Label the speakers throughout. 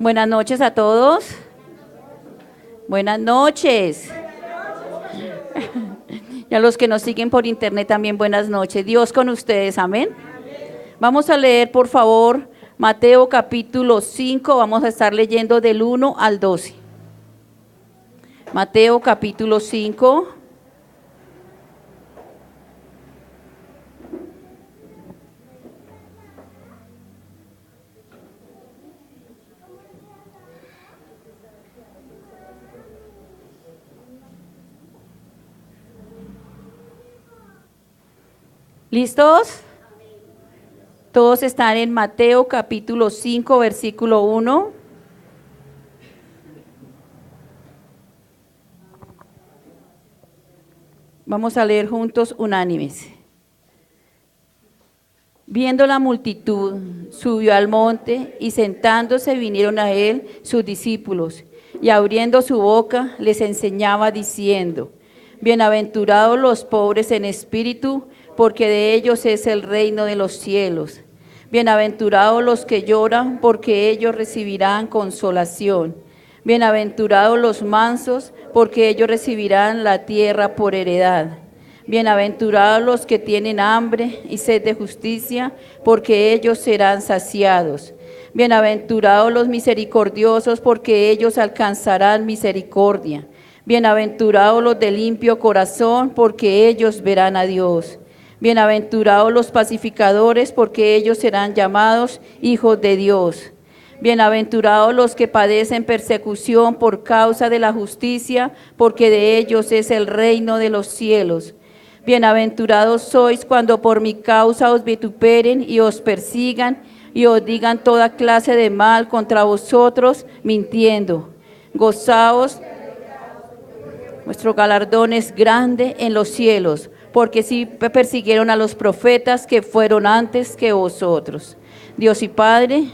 Speaker 1: Buenas noches a todos. Buenas noches. Y a los que nos siguen por internet también buenas noches. Dios con ustedes, amén. Vamos a leer, por favor, Mateo capítulo 5. Vamos a estar leyendo del 1 al 12. Mateo capítulo 5. ¿Listos? Todos están en Mateo capítulo 5, versículo 1. Vamos a leer juntos unánimes. Viendo la multitud, subió al monte y sentándose vinieron a él sus discípulos y abriendo su boca les enseñaba diciendo: Bienaventurados los pobres en espíritu, porque de ellos es el reino de los cielos. Bienaventurados los que lloran, porque ellos recibirán consolación. Bienaventurados los mansos, porque ellos recibirán la tierra por heredad. Bienaventurados los que tienen hambre y sed de justicia, porque ellos serán saciados. Bienaventurados los misericordiosos, porque ellos alcanzarán misericordia. Bienaventurados los de limpio corazón, porque ellos verán a Dios. Bienaventurados los pacificadores, porque ellos serán llamados hijos de Dios. Bienaventurados los que padecen persecución por causa de la justicia, porque de ellos es el reino de los cielos. Bienaventurados sois cuando por mi causa os vituperen y os persigan y os digan toda clase de mal contra vosotros, mintiendo. Gozaos, vuestro galardón es grande en los cielos, porque sí persiguieron a los profetas que fueron antes que vosotros. Dios y Padre,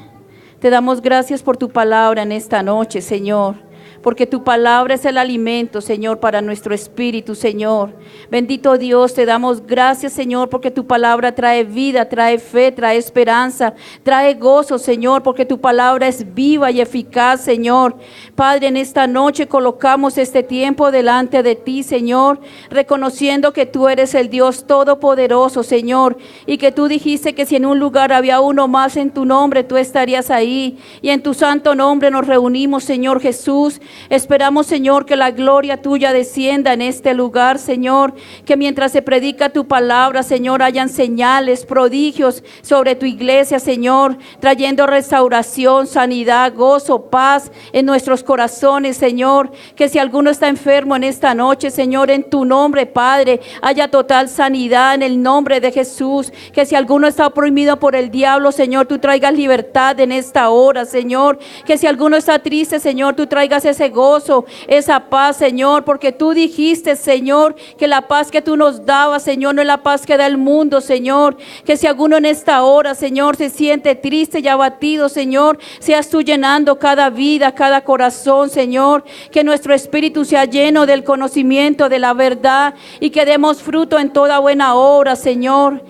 Speaker 1: te damos gracias por tu palabra en esta noche, Señor, porque tu palabra es el alimento, Señor, para nuestro espíritu, Señor. Bendito Dios, te damos gracias, Señor, porque tu palabra trae vida, trae fe, trae esperanza, trae gozo, Señor, porque tu palabra es viva y eficaz, Señor. Padre, en esta noche colocamos este tiempo delante de ti, Señor, reconociendo que tú eres el Dios todopoderoso, Señor, y que tú dijiste que si en un lugar había uno más en tu nombre, tú estarías ahí, y en tu santo nombre nos reunimos, Señor Jesús. Esperamos, Señor, que la gloria tuya descienda en este lugar, Señor, que mientras se predica tu palabra, Señor, hayan señales, prodigios sobre tu iglesia, Señor, trayendo restauración, sanidad, gozo, paz en nuestros corazones, Señor, que si alguno está enfermo en esta noche, Señor, en tu nombre, Padre, haya total sanidad en el nombre de Jesús, que si alguno está oprimido por el diablo, Señor, tú traigas libertad en esta hora, Señor, que si alguno está triste, Señor, tú traigas ese gozo, esa paz, Señor, porque tú dijiste, Señor, que la paz que tú nos dabas, Señor, no es la paz que da el mundo, Señor, que si alguno en esta hora, Señor, se siente triste y abatido, Señor, seas tú llenando cada vida, cada corazón, Señor, que nuestro espíritu sea lleno del conocimiento de la verdad y que demos fruto en toda buena obra, Señor.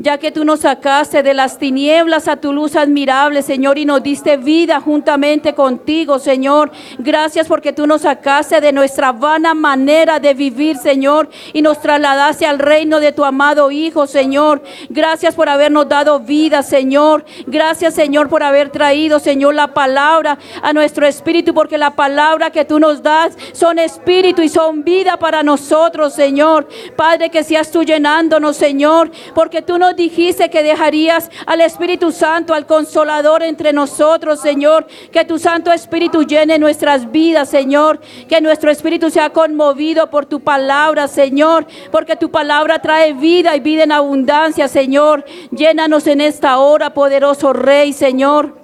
Speaker 1: Ya que tú nos sacaste de las tinieblas a tu luz admirable, Señor, y nos diste vida juntamente contigo, Señor. Gracias porque tú nos sacaste de nuestra vana manera de vivir, Señor, y nos trasladaste al reino de tu amado Hijo, Señor. Gracias por habernos dado vida, Señor. Gracias, Señor, por haber traído, Señor, la palabra a nuestro espíritu, porque la palabra que tú nos das son espíritu y son vida para nosotros, Señor. Padre, que seas tú llenándonos, Señor, porque tú nos dijiste que dejarías al Espíritu Santo, al Consolador entre nosotros, Señor, que tu Santo Espíritu llene nuestras vidas, Señor, que nuestro espíritu sea conmovido por tu palabra, Señor, porque tu palabra trae vida y vida en abundancia, Señor. Llénanos en esta hora, poderoso Rey, Señor.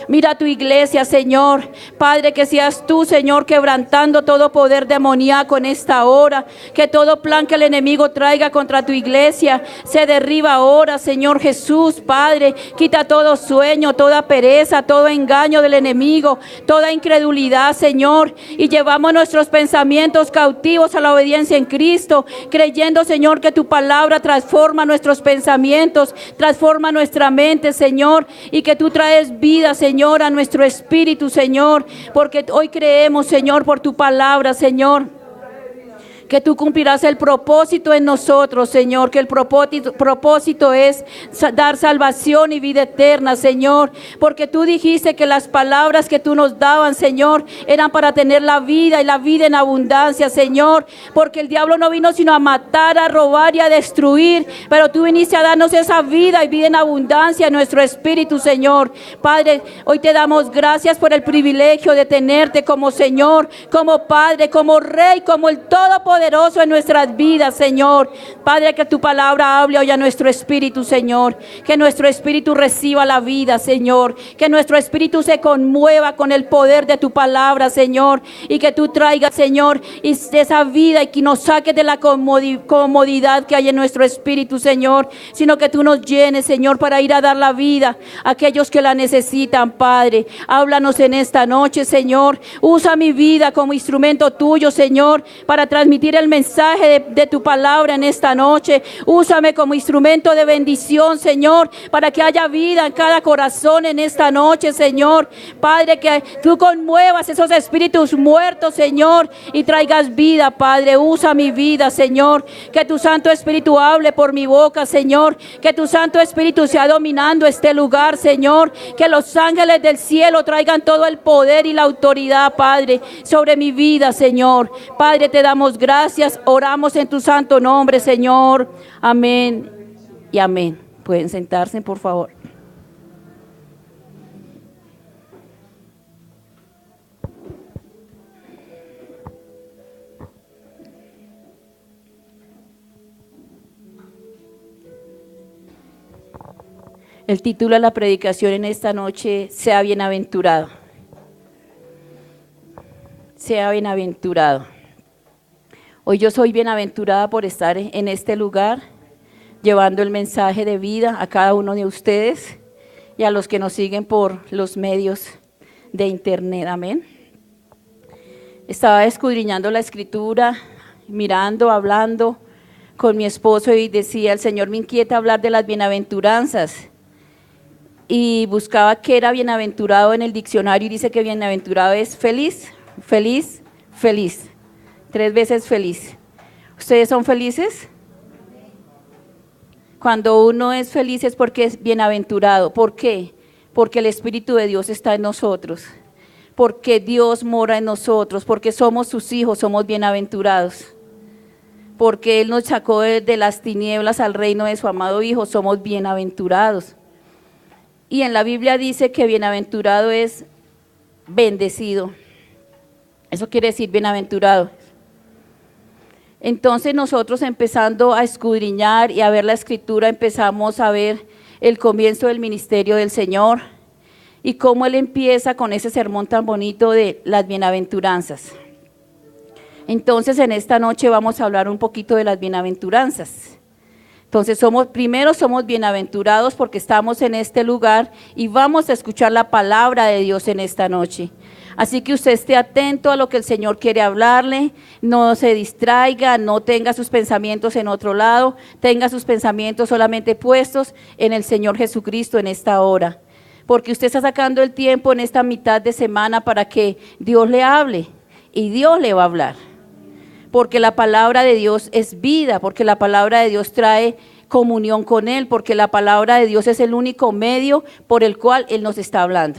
Speaker 1: Mira tu iglesia, Señor. Padre, que seas tú, Señor, quebrantando todo poder demoníaco en esta hora, que todo plan que el enemigo traiga contra tu iglesia se derriba ahora, Señor Jesús. Padre, quita todo sueño, toda pereza, todo engaño del enemigo, toda incredulidad, Señor, y llevamos nuestros pensamientos cautivos a la obediencia en Cristo, creyendo, Señor, que tu palabra transforma nuestros pensamientos, transforma nuestra mente, Señor, y que tú traes vida, Señor, a nuestro espíritu, Señor, porque hoy creemos, Señor, por tu palabra, Señor, que tú cumplirás el propósito en nosotros, Señor, que el propósito es dar salvación y vida eterna, Señor, porque tú dijiste que las palabras que tú nos daban, Señor, eran para tener la vida y la vida en abundancia, Señor, porque el diablo no vino sino a matar, a robar y a destruir, pero tú viniste a darnos esa vida y vida en abundancia en nuestro espíritu, Señor. Padre, hoy te damos gracias por el privilegio de tenerte como Señor, como Padre, como Rey, como el Todopoderoso en nuestras vidas, Señor. Padre, que tu palabra hable hoy a nuestro espíritu, Señor, que nuestro espíritu reciba la vida, Señor, que nuestro espíritu se conmueva con el poder de tu palabra, Señor, y que tú traigas, Señor, esa vida y que nos saques de la comodidad que hay en nuestro espíritu, Señor, sino que tú nos llenes, Señor, para ir a dar la vida a aquellos que la necesitan, Padre. Háblanos en esta noche, Señor. Usa mi vida como instrumento tuyo, Señor, para transmitir el mensaje de tu palabra en esta noche. Úsame como instrumento de bendición, Señor, para que haya vida en cada corazón en esta noche, Señor. Padre, que tú conmuevas esos espíritus muertos, Señor, y traigas vida, Padre. Usa mi vida, Señor. Que tu Santo Espíritu hable por mi boca, Señor. Que tu Santo Espíritu sea dominando este lugar, Señor. Que los ángeles del cielo traigan todo el poder y la autoridad, Padre, sobre mi vida, Señor. Padre, te damos gracias, oramos en tu santo nombre, Señor. Amén y amén. Pueden sentarse, por favor. El título de la predicación en esta noche: sea bienaventurado. Sea bienaventurado. Hoy yo soy bienaventurada por estar en este lugar, llevando el mensaje de vida a cada uno de ustedes y a los que nos siguen por los medios de internet. Amén. Estaba escudriñando la escritura, mirando, hablando con mi esposo y decía: el Señor me inquieta hablar de las bienaventuranzas. Y buscaba qué era bienaventurado en el diccionario y dice que bienaventurado es feliz, feliz, feliz. 3 veces feliz. ¿Ustedes son felices? Cuando uno es feliz es porque es bienaventurado. ¿Por qué? Porque el Espíritu de Dios está en nosotros. Porque Dios mora en nosotros. Porque somos sus hijos, somos bienaventurados. Porque Él nos sacó de las tinieblas al reino de su amado Hijo, somos bienaventurados. Y en la Biblia dice que bienaventurado es bendecido. Eso quiere decir bienaventurado. Entonces nosotros, empezando a escudriñar y a ver la escritura, empezamos a ver el comienzo del ministerio del Señor y cómo Él empieza con ese sermón tan bonito de las bienaventuranzas. Entonces en esta noche vamos a hablar un poquito de las bienaventuranzas. Entonces primero somos bienaventurados porque estamos en este lugar y vamos a escuchar la palabra de Dios en esta noche. Así que usted esté atento a lo que el Señor quiere hablarle, no se distraiga, no tenga sus pensamientos en otro lado, tenga sus pensamientos solamente puestos en el Señor Jesucristo en esta hora. Porque usted está sacando el tiempo en esta mitad de semana para que Dios le hable y Dios le va a hablar. Porque la palabra de Dios es vida, porque la palabra de Dios trae comunión con Él, porque la palabra de Dios es el único medio por el cual Él nos está hablando.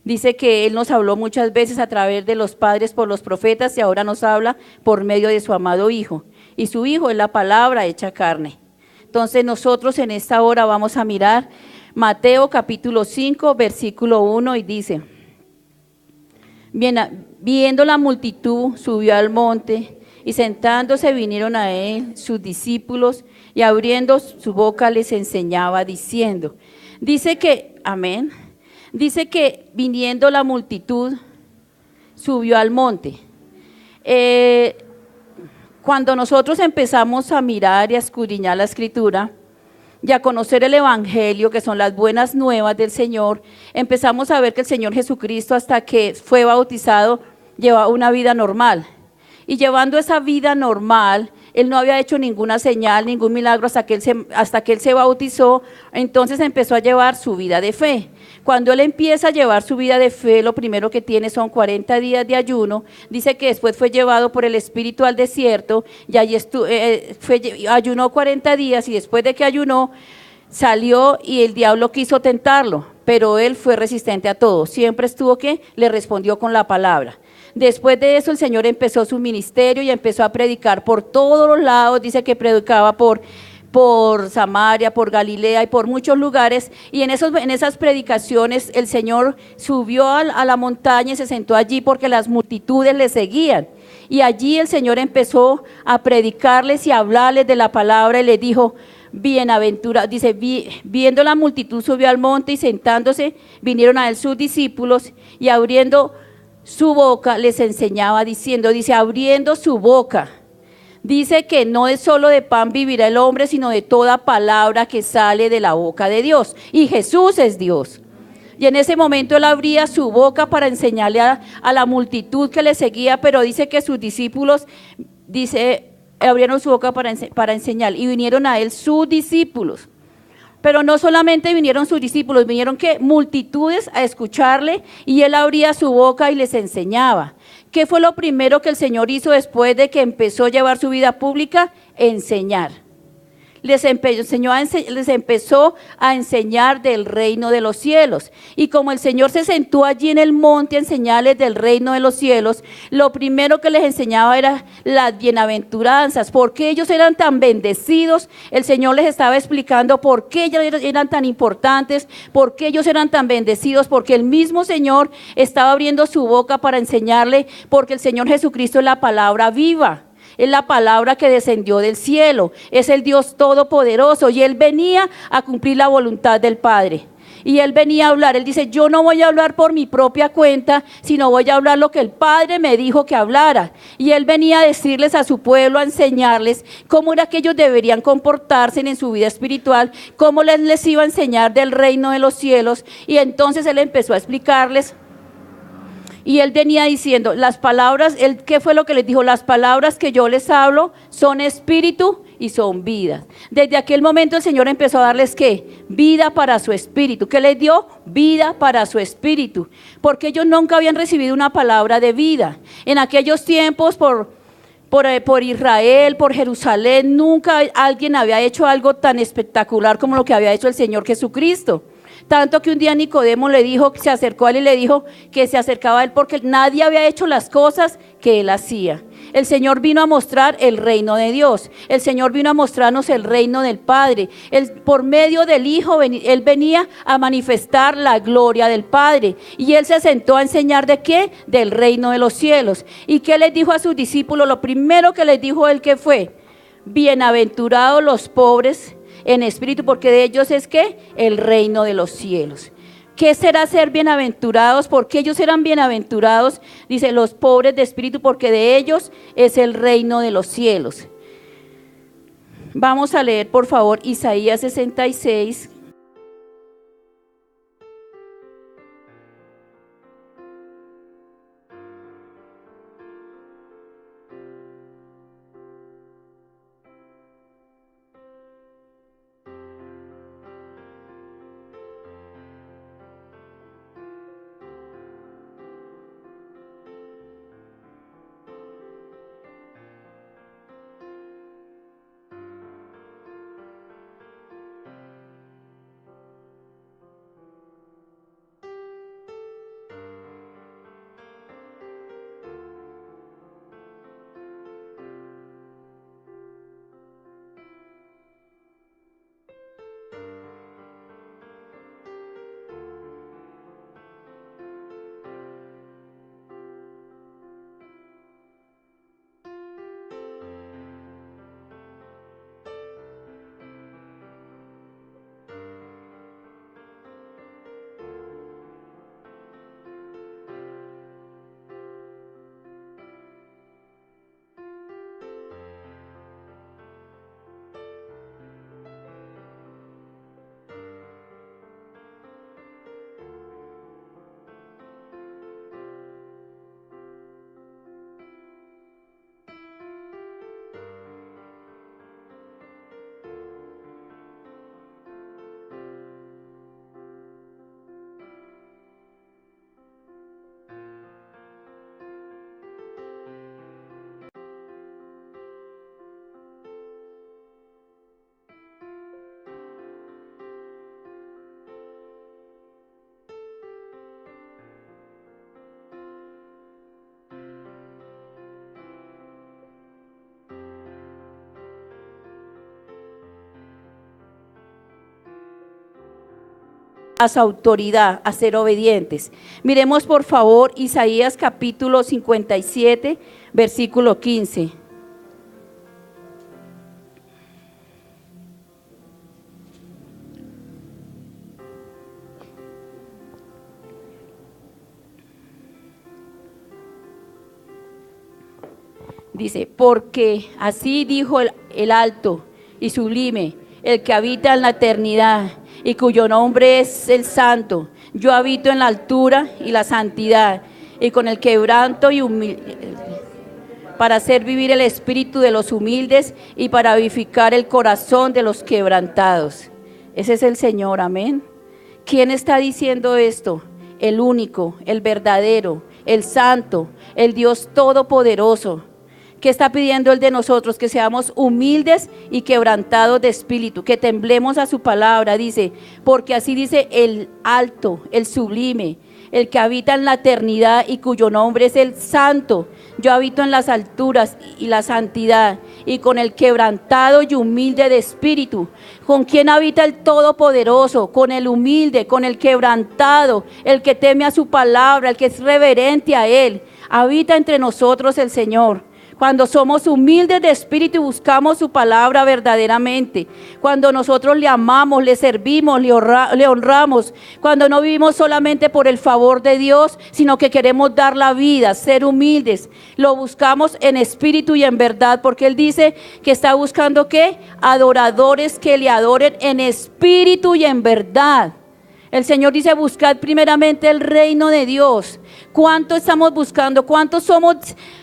Speaker 1: Dice que Él nos habló muchas veces a través de los padres por los profetas y ahora nos habla por medio de su amado Hijo. Y su Hijo es la palabra hecha carne. Entonces nosotros en esta hora vamos a mirar Mateo capítulo 5, versículo 1 y dice: viendo la multitud, subió al monte y sentándose vinieron a Él sus discípulos y abriendo su boca les enseñaba diciendo. Dice que, amén. Dice que viniendo la multitud, subió al monte. Cuando nosotros empezamos a mirar y a escudriñar la Escritura y a conocer el Evangelio, que son las buenas nuevas del Señor, empezamos a ver que el Señor Jesucristo, hasta que fue bautizado, llevaba una vida normal. Y llevando esa vida normal, Él no había hecho ninguna señal, ningún milagro hasta que Él se bautizó. Entonces empezó a llevar su vida de fe. Cuando Él empieza a llevar su vida de fe, lo primero que tiene son 40 días de ayuno. Dice que después fue llevado por el Espíritu al desierto y allí ayunó 40 días, y después de que ayunó, salió y el diablo quiso tentarlo, pero Él fue resistente a todo. Siempre le respondió con la palabra. Después de eso, el Señor empezó su ministerio y empezó a predicar por todos los lados. Dice que predicaba por Samaria, por Galilea y por muchos lugares, y en esas predicaciones el Señor subió a la montaña y se sentó allí porque las multitudes le seguían, y allí el Señor empezó a predicarles y a hablarles de la palabra, y les dijo: bienaventurado, dice, viendo la multitud subió al monte, y sentándose vinieron a él sus discípulos, y abriendo su boca les enseñaba diciendo, dice, abriendo su boca. Dice que no es solo de pan vivirá el hombre, sino de toda palabra que sale de la boca de Dios. Y Jesús es Dios. Y en ese momento Él abría su boca para enseñarle a la multitud que le seguía, pero dice que sus discípulos, abrieron su boca para enseñar, y vinieron a Él sus discípulos. Pero no solamente vinieron sus discípulos, vinieron multitudes a escucharle, y Él abría su boca y les enseñaba. ¿Qué fue lo primero que el Señor hizo después de que empezó a llevar su vida pública? Enseñar. Les empezó a enseñar del reino de los cielos. Y como el Señor se sentó allí en el monte a enseñarles del reino de los cielos, lo primero que les enseñaba era las bienaventuranzas. ¿Por qué ellos eran tan bendecidos? El Señor les estaba explicando por qué ellos eran tan importantes, por qué ellos eran tan bendecidos, porque el mismo Señor estaba abriendo su boca para enseñarle, porque el Señor Jesucristo es la palabra viva. Es la palabra que descendió del cielo, es el Dios todopoderoso, y Él venía a cumplir la voluntad del Padre. Y Él venía a hablar, Él dice, yo no voy a hablar por mi propia cuenta, sino voy a hablar lo que el Padre me dijo que hablara. Y Él venía a decirles a su pueblo, a enseñarles cómo era que ellos deberían comportarse en su vida espiritual, cómo les iba a enseñar del reino de los cielos. Y entonces Él empezó a explicarles. Y Él venía diciendo, las palabras, ¿qué fue lo que les dijo? Las palabras que yo les hablo son espíritu y son vida. Desde aquel momento el Señor empezó a darles, ¿qué? Vida para su espíritu. ¿Qué les dio? Vida para su espíritu. Porque ellos nunca habían recibido una palabra de vida. En aquellos tiempos, por Israel, por Jerusalén, nunca alguien había hecho algo tan espectacular como lo que había hecho el Señor Jesucristo. Tanto que un día Nicodemo se acercó a él y le dijo que se acercaba a él porque nadie había hecho las cosas que él hacía. El Señor vino a mostrar el reino de Dios. El Señor vino a mostrarnos el reino del Padre. Por medio del Hijo, Él venía a manifestar la gloria del Padre. Y Él se sentó a enseñar ¿de qué? Del reino de los cielos. ¿Y qué les dijo a sus discípulos? Lo primero que les dijo Él, ¿qué fue? Bienaventurados los pobres en espíritu, porque de ellos es ¿qué? El reino de los cielos. ¿Qué será ser bienaventurados? ¿Por qué ellos eran bienaventurados? Dice, los pobres de espíritu, porque de ellos es el reino de los cielos. Vamos a leer, por favor, Isaías 66. a su autoridad, a ser obedientes. Miremos por favor Isaías capítulo 57, versículo 15. Dice, porque así dijo el alto y sublime, el que habita en la eternidad y cuyo nombre es el Santo. Yo habito en la altura y la santidad y con el quebranto y para hacer vivir el espíritu de los humildes y para vivificar el corazón de los quebrantados. Ese es el Señor, amén. ¿Quién está diciendo esto? El único, el verdadero, el santo, el Dios todopoderoso. ¿Qué está pidiendo Él de nosotros? Que seamos humildes y quebrantados de espíritu, que temblemos a su palabra, dice, porque así dice el alto, el sublime, el que habita en la eternidad y cuyo nombre es el Santo. Yo habito en las alturas y la santidad y con el quebrantado y humilde de espíritu. ¿Con quién habita el Todopoderoso? Con el humilde, con el quebrantado, el que teme a su palabra, el que es reverente a Él. Habita entre nosotros el Señor. Cuando somos humildes de espíritu y buscamos su palabra verdaderamente, cuando nosotros le amamos, le servimos, le honramos, cuando no vivimos solamente por el favor de Dios, sino que queremos dar la vida, ser humildes, lo buscamos en espíritu y en verdad, porque Él dice que está buscando ¿qué? Adoradores que le adoren en espíritu y en verdad. El Señor dice, buscad primeramente el reino de Dios. ¿Cuánto estamos buscando? ¿Cuántos somos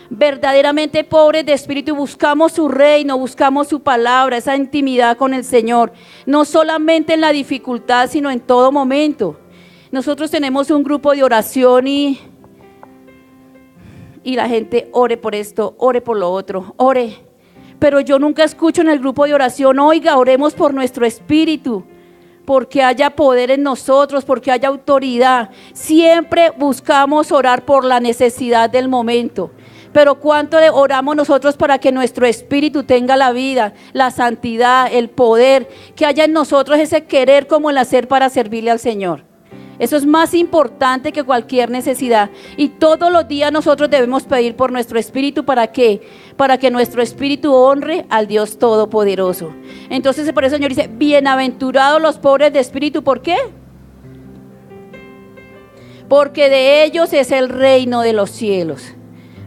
Speaker 1: verdaderamente pobres de espíritu y buscamos su reino, buscamos su palabra, esa intimidad con el Señor? No solamente en la dificultad, sino en todo momento. Nosotros tenemos un grupo de oración y la gente ore por esto, ore por lo otro, ore. Pero yo nunca escucho en el grupo de oración, oiga, oremos por nuestro espíritu, porque haya poder en nosotros, porque haya autoridad. Siempre buscamos orar por la necesidad del momento. Pero ¿cuánto oramos nosotros para que nuestro espíritu tenga la vida, la santidad, el poder, que haya en nosotros ese querer como el hacer para servirle al Señor? Eso es más importante que cualquier necesidad. Y todos los días nosotros debemos pedir por nuestro espíritu. ¿Para qué? Para que nuestro espíritu honre al Dios Todopoderoso. Entonces por eso el Señor dice, bienaventurados los pobres de espíritu. ¿Por qué? Porque de ellos es el reino de los cielos.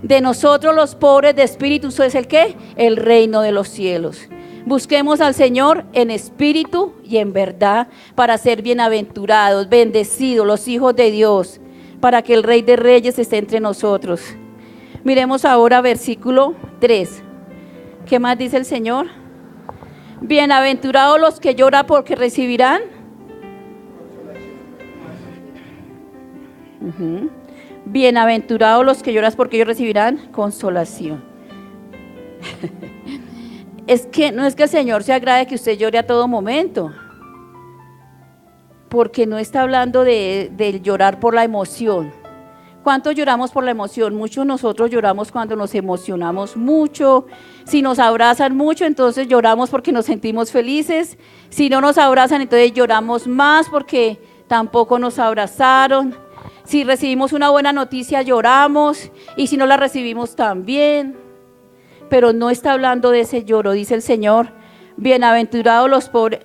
Speaker 1: De nosotros los pobres de espíritu, ¿eso es el qué? El reino de los cielos. Busquemos al Señor en espíritu y en verdad para ser bienaventurados, bendecidos, los hijos de Dios, para que el Rey de Reyes esté entre nosotros. Miremos ahora versículo 3. ¿Qué más dice el Señor? Bienaventurados los que lloran porque recibirán. Bienaventurados los que lloran porque ellos recibirán consolación. Es que no es que el Señor se agrade que usted llore a todo momento, porque no está hablando de llorar por la emoción. ¿Cuánto lloramos por la emoción? Muchos nosotros lloramos cuando nos emocionamos mucho. Si nos abrazan mucho, entonces lloramos porque nos sentimos felices. Si no nos abrazan, entonces lloramos más porque tampoco nos abrazaron. Si recibimos una buena noticia, lloramos, y si no la recibimos también. Pero no está hablando de ese lloro, dice el Señor, bienaventurados los pobres,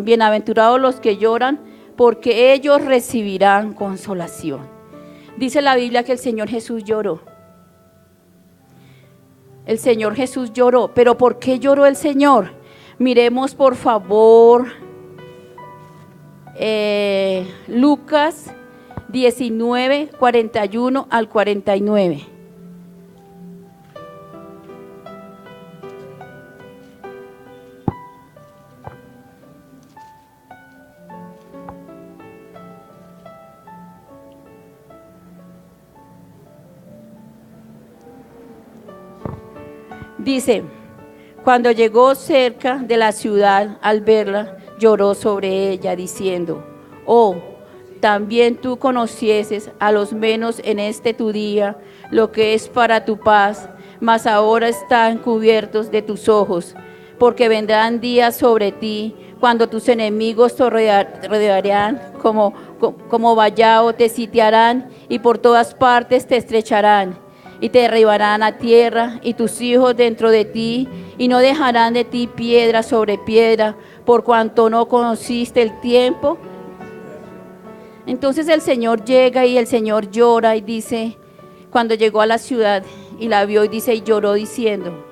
Speaker 1: bienaventurados los que lloran, porque ellos recibirán consolación. Dice la Biblia que el Señor Jesús lloró. El Señor Jesús lloró, pero ¿por qué lloró el Señor? Miremos por favor Lucas 19, 41 al 49. Dice, cuando llegó cerca de la ciudad, al verla, lloró sobre ella, diciendo, oh, también tú conocieses a los menos en este tu día lo que es para tu paz, mas ahora están cubiertos de tus ojos, porque vendrán días sobre ti cuando tus enemigos te rodearán como vallado, te sitiarán y por todas partes te estrecharán y te derribarán a tierra y tus hijos dentro de ti y no dejarán de ti piedra sobre piedra por cuanto no conociste el tiempo. Entonces el Señor llega y el Señor llora y dice, cuando llegó a la ciudad y la vio y dice, y lloró diciendo,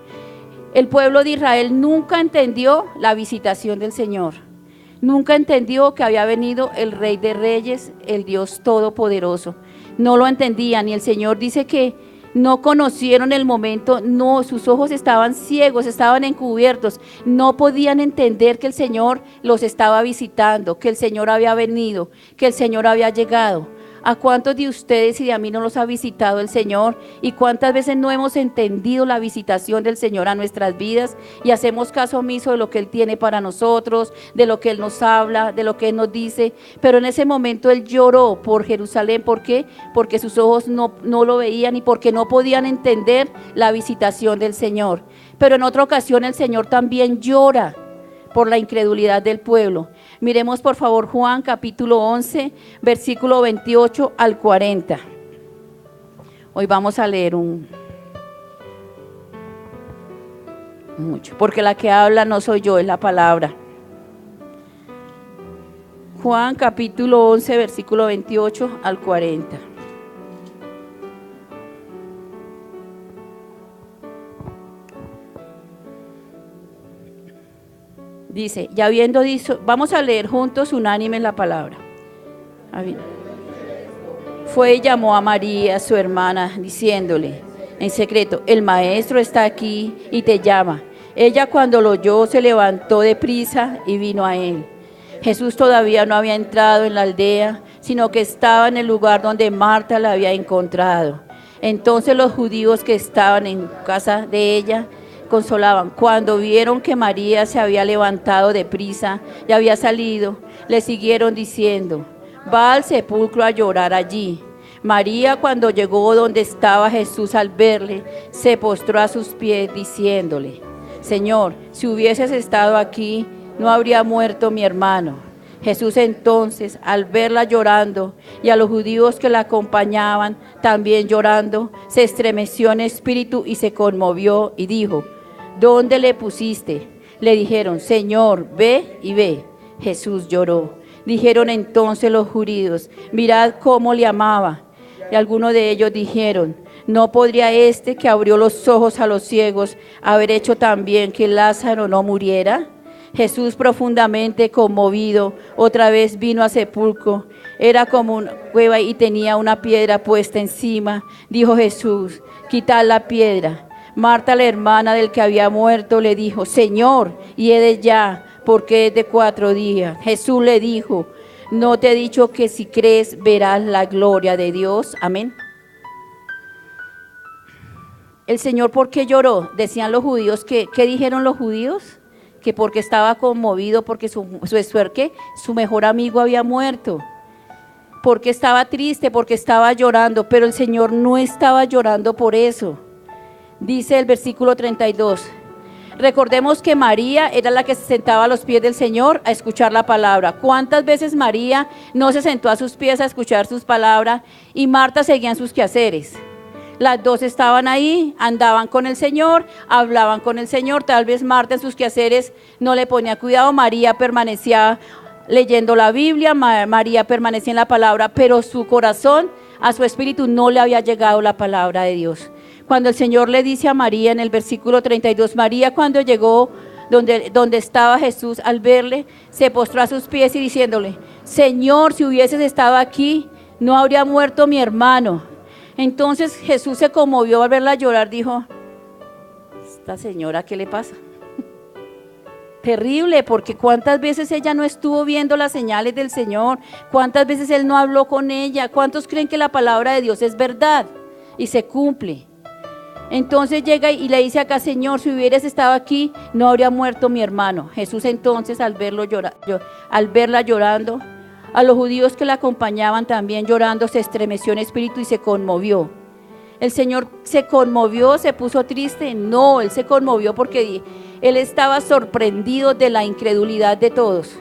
Speaker 1: el pueblo de Israel nunca entendió la visitación del Señor. Nunca entendió que había venido el Rey de Reyes, el Dios Todopoderoso. No lo entendían y el Señor dice que no conocieron el momento, no, sus ojos estaban ciegos, estaban encubiertos, no podían entender que el Señor los estaba visitando, que el Señor había venido, que el Señor había llegado. ¿A cuántos de ustedes y de a mí no los ha visitado el Señor? ¿Y cuántas veces no hemos entendido la visitación del Señor a nuestras vidas y hacemos caso omiso de lo que Él tiene para nosotros, de lo que Él nos habla, de lo que Él nos dice? Pero en ese momento Él lloró por Jerusalén. ¿Por qué? Porque sus ojos no lo veían y porque no podían entender la visitación del Señor. Pero en otra ocasión el Señor también llora por la incredulidad del pueblo. Miremos por favor Juan capítulo 11, versículo 28 al 40. Hoy vamos a leer mucho, porque la que habla no soy yo, es la palabra. Juan capítulo 11, versículo 28 al 40. Dice, ya habiendo dicho, vamos a leer juntos unánime la palabra. Fue y llamó a María, su hermana, diciéndole en secreto, el maestro está aquí y te llama. Ella cuando lo oyó se levantó deprisa y vino a él. Jesús todavía no había entrado en la aldea, sino que estaba en el lugar donde Marta la había encontrado. Entonces los judíos que estaban en casa de ella consolaban. Cuando vieron que María se había levantado deprisa y había salido, le siguieron diciendo, va al sepulcro a llorar allí. María, cuando llegó donde estaba Jesús, al verle, se postró a sus pies diciéndole, Señor, si hubieses estado aquí, no habría muerto mi hermano. Jesús entonces, al verla llorando y a los judíos que la acompañaban también llorando, se estremeció en espíritu y se conmovió y dijo, ¿dónde le pusiste? Le dijeron, Señor, ve y ve. Jesús lloró. Dijeron entonces los judíos, mirad cómo le amaba. Y algunos de ellos dijeron, ¿no podría este que abrió los ojos a los ciegos haber hecho también que Lázaro no muriera? Jesús, profundamente conmovido, otra vez vino al sepulcro. Era como una cueva y tenía una piedra puesta encima. Dijo Jesús, quitad la piedra. Marta, la hermana del que había muerto, le dijo, Señor, hiede ya, porque es de 4 días. Jesús le dijo, ¿no te he dicho que si crees verás la gloria de Dios? Amén. El Señor, ¿por qué lloró? Decían los judíos, ¿qué dijeron los judíos? Que porque estaba conmovido, porque su mejor amigo había muerto. Porque estaba triste, porque estaba llorando, pero el Señor no estaba llorando por eso. Dice el versículo 32, recordemos que María era la que se sentaba a los pies del Señor a escuchar la palabra. ¿Cuántas veces María no se sentó a sus pies a escuchar sus palabras y Marta seguía en sus quehaceres? Las dos estaban ahí, andaban con el Señor, hablaban con el Señor. Tal vez Marta en sus quehaceres no le ponía cuidado, María permanecía leyendo la Biblia, María permanecía en la palabra, pero su corazón, a su espíritu no le había llegado la palabra de Dios. Cuando el Señor le dice a María en el versículo 32, María cuando llegó donde estaba Jesús, al verle, se postró a sus pies y diciéndole, Señor, si hubieses estado aquí, no habría muerto mi hermano. Entonces Jesús se conmovió al verla llorar, dijo, esta señora, ¿qué le pasa? Terrible, porque cuántas veces ella no estuvo viendo las señales del Señor, cuántas veces Él no habló con ella, cuántos creen que la palabra de Dios es verdad y se cumple. Entonces llega y le dice acá, Señor, si hubieras estado aquí, no habría muerto mi hermano. Jesús entonces al verla llorando, a los judíos que la acompañaban también llorando, se estremeció en espíritu y se conmovió. El Señor se conmovió, se puso triste. No, Él se conmovió porque Él estaba sorprendido de la incredulidad de todos.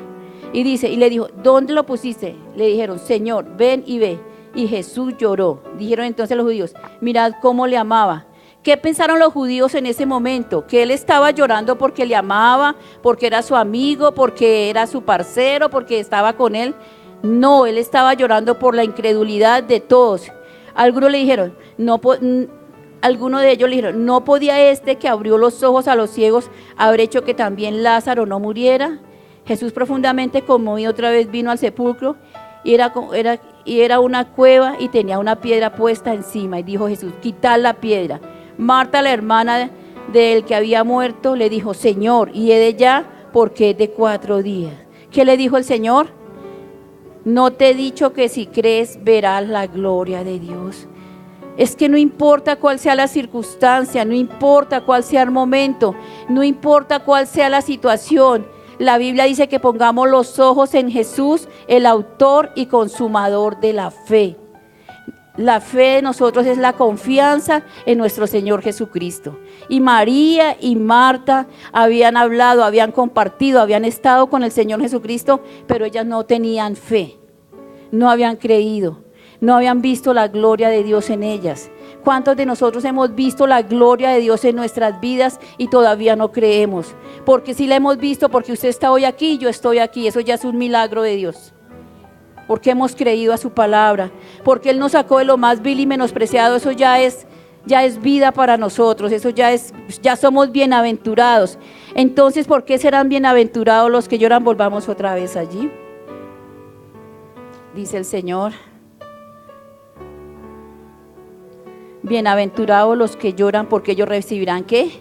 Speaker 1: Y dice, y le dijo, ¿dónde lo pusiste? Le dijeron, Señor, ven y ve. Y Jesús lloró. Dijeron entonces los judíos, mirad cómo le amaba. ¿Qué pensaron los judíos en ese momento? Que él estaba llorando porque le amaba, porque era su amigo, porque era su parcero, porque estaba con él. No, él estaba llorando por la incredulidad de todos. Algunos le dijeron, algunos de ellos le dijeron, ¿no podía este que abrió los ojos a los ciegos haber hecho que también Lázaro no muriera? Jesús, profundamente conmovido, otra vez vino al sepulcro y era una cueva y tenía una piedra puesta encima. Y dijo Jesús, quitad la piedra. Marta, la hermana del que había muerto, le dijo, Señor, y he de ya porque es de 4 días. ¿Qué le dijo el Señor? No te he dicho que si crees verás la gloria de Dios. Es que no importa cuál sea la circunstancia, no importa cuál sea el momento, no importa cuál sea la situación. La Biblia dice que pongamos los ojos en Jesús, el autor y consumador de la fe. La fe de nosotros es la confianza en nuestro Señor Jesucristo. Y María y Marta habían hablado, habían compartido, habían estado con el Señor Jesucristo, pero ellas no tenían fe, no habían creído, no habían visto la gloria de Dios en ellas. ¿Cuántos de nosotros hemos visto la gloria de Dios en nuestras vidas y todavía no creemos? Porque si la hemos visto, porque usted está hoy aquí, yo estoy aquí, eso ya es un milagro de Dios. Porque hemos creído a su palabra, porque Él nos sacó de lo más vil y menospreciado, eso ya es vida para nosotros, eso ya somos bienaventurados. Entonces, ¿por qué serán bienaventurados los que lloran? Volvamos otra vez allí. Dice el Señor, bienaventurados los que lloran, porque ellos recibirán ¿qué?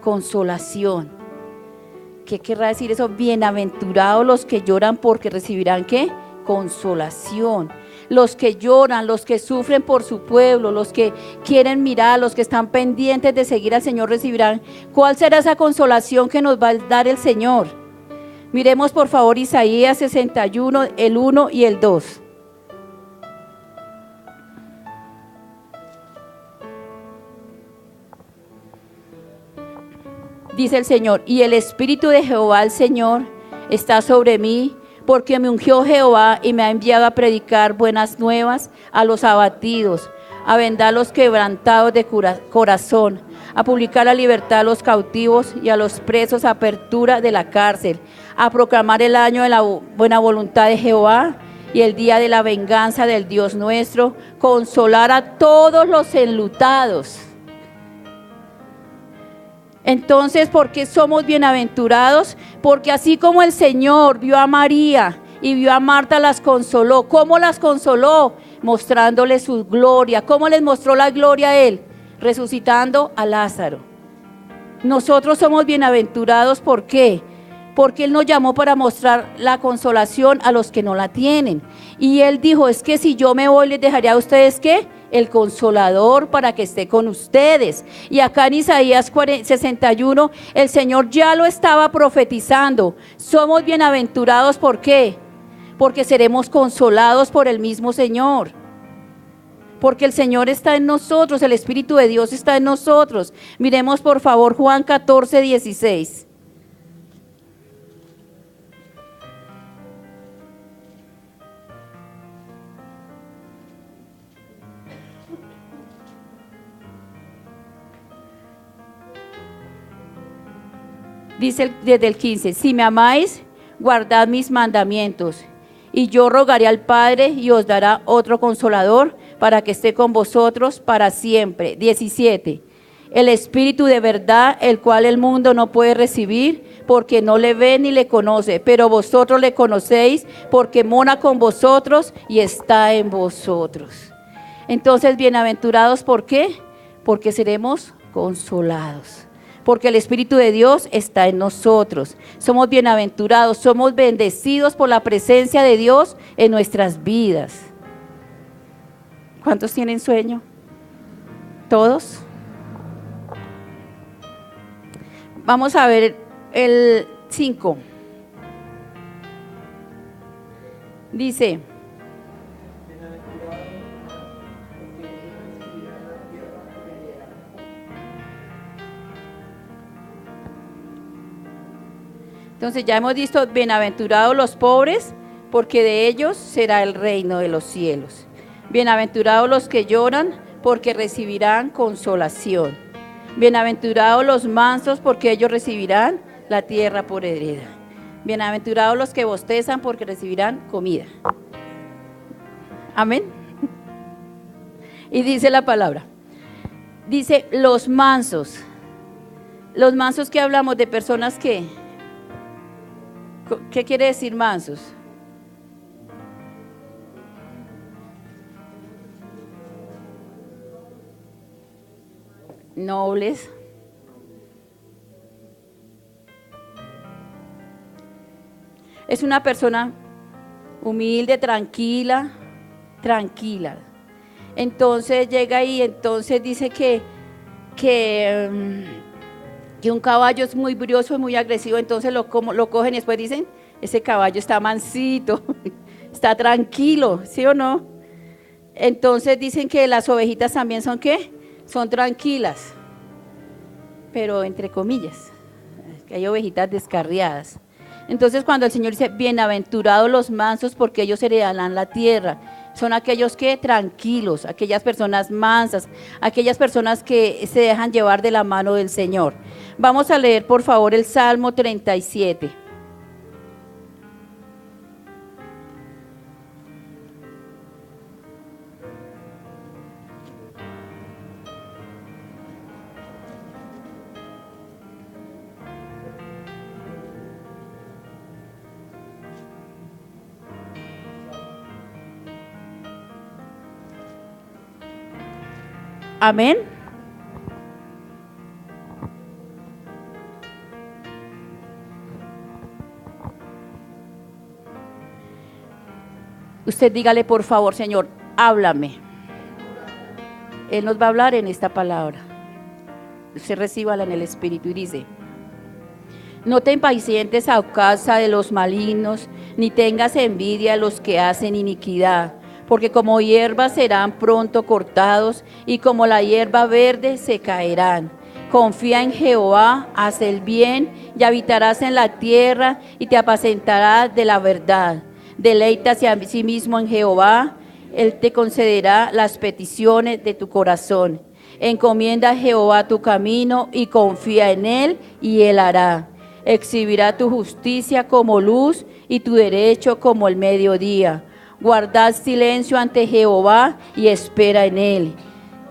Speaker 1: Consolación. ¿Qué querrá decir eso? Bienaventurados los que lloran, porque recibirán ¿qué? Consolación. Los que lloran, los que sufren por su pueblo, los que quieren mirar, los que están pendientes de seguir al Señor recibirán. ¿Cuál será esa consolación que nos va a dar el Señor? Miremos por favor Isaías 61, el 1 y el 2. Dice el Señor, y el Espíritu de Jehová el Señor está sobre mí, porque me ungió Jehová y me ha enviado a predicar buenas nuevas a los abatidos, a vendar los quebrantados de corazón, a publicar la libertad a los cautivos y a los presos apertura de la cárcel, a proclamar el año de la buena voluntad de Jehová y el día de la venganza del Dios nuestro, consolar a todos los enlutados. Entonces, ¿por qué somos bienaventurados? Porque así como el Señor vio a María y vio a Marta, las consoló. ¿Cómo las consoló? Mostrándoles su gloria. ¿Cómo les mostró la gloria a Él? Resucitando a Lázaro. Nosotros somos bienaventurados, ¿por qué? Porque Él nos llamó para mostrar la consolación a los que no la tienen. Y Él dijo, es que si yo me voy, les dejaré a ustedes, ¿qué? El Consolador para que esté con ustedes. Y acá en Isaías 61, el Señor ya lo estaba profetizando. Somos bienaventurados, ¿por qué? Porque seremos consolados por el mismo Señor. Porque el Señor está en nosotros, el Espíritu de Dios está en nosotros. Miremos por favor Juan 14, 16. Dice desde el 15, si me amáis, guardad mis mandamientos, y yo rogaré al Padre y os dará otro consolador para que esté con vosotros para siempre. 17, el Espíritu de verdad, el cual el mundo no puede recibir, porque no le ve ni le conoce, pero vosotros le conocéis, porque mora con vosotros y está en vosotros. Entonces, bienaventurados, ¿por qué? Porque seremos consolados. Porque el Espíritu de Dios está en nosotros. Somos bienaventurados, somos bendecidos por la presencia de Dios en nuestras vidas. ¿Cuántos tienen sueño? ¿Todos? Vamos a ver el 5. Dice, Entonces ya hemos visto, bienaventurados los pobres, porque de ellos será el reino de los cielos. Bienaventurados los que lloran, porque recibirán consolación. Bienaventurados los mansos, porque ellos recibirán la tierra por heredad. Bienaventurados los que bostezan, porque recibirán comida. Amén. Y dice la palabra, dice los mansos. Los mansos, que hablamos de personas que, ¿qué quiere decir mansos? Nobles. Es una persona humilde, tranquila. Entonces llega y entonces dice que un caballo es muy brioso y muy agresivo, entonces lo cogen y después dicen, ese caballo está mansito, está tranquilo, ¿sí o no? Entonces dicen que las ovejitas también son ¿qué? Son tranquilas, pero entre comillas, que hay ovejitas descarriadas. Entonces cuando el Señor dice, bienaventurados los mansos, porque ellos heredarán la tierra, son aquellos que tranquilos, aquellas personas mansas, aquellas personas que se dejan llevar de la mano del Señor. Vamos a leer por favor el Salmo 37. Amén. Usted dígale por favor, Señor, háblame. Él nos va a hablar en esta palabra. Usted recíbala en el Espíritu y dice, no te impacientes a causa de los malignos, ni tengas envidia a los que hacen iniquidad, porque como hierba serán pronto cortados, y como la hierba verde se caerán. Confía en Jehová, haz el bien, y habitarás en la tierra, y te apacentarás de la verdad. Deleítase a sí mismo en Jehová, Él te concederá las peticiones de tu corazón. Encomienda a Jehová tu camino, y confía en Él, y Él hará. Exhibirá tu justicia como luz, y tu derecho como el mediodía. Guardad silencio ante Jehová y espera en Él.